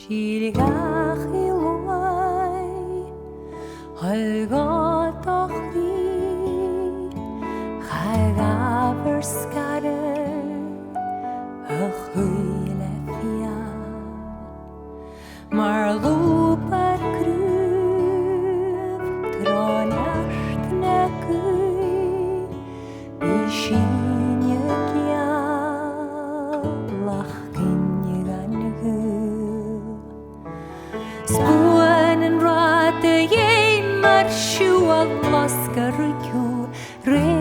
Sílgach I loi, holgatoch vi, chagaver skare, a chuile fia. Mar lúpar grúf, trónast na gui, bí síne giallach ginne gan gúl. Spúan an rád a dhéin mar siú a lascar riú, ré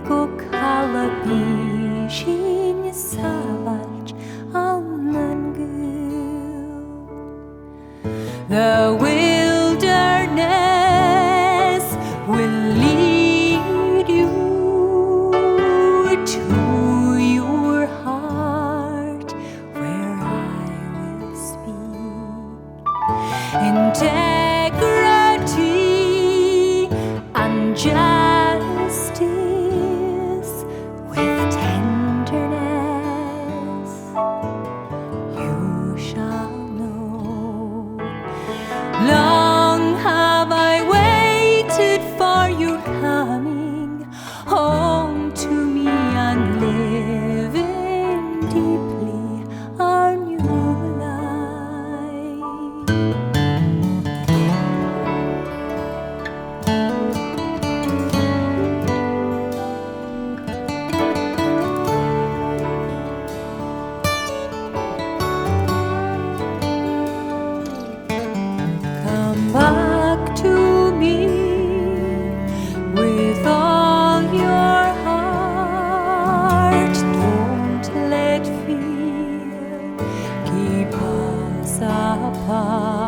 go calabí síne savalt an an gúl. The wilderness will lead you to your heart, where I will speak. Integrity and justice with tenderness you shall know. Long have I waited for your coming home to me and living deeply our new life. Come back to me with all your heart. Don't let fear keep us apart.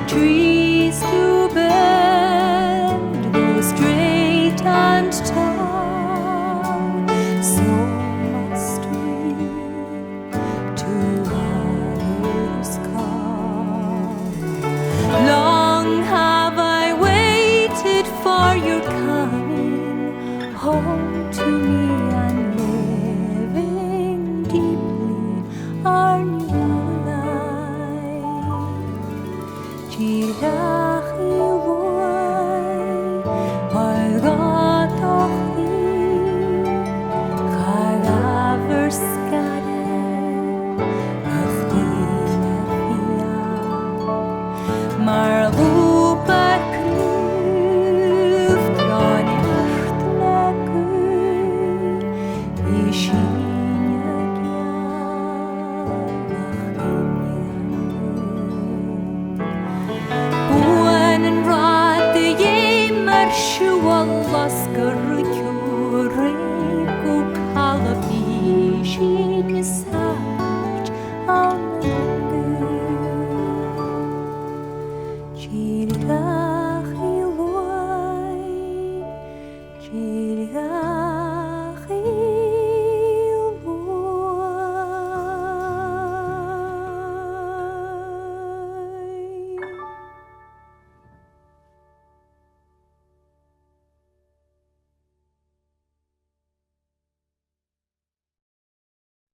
Trees to bend, go straight and tall. So must we to others call. Long have I waited for your coming home to me and living deeply our new life.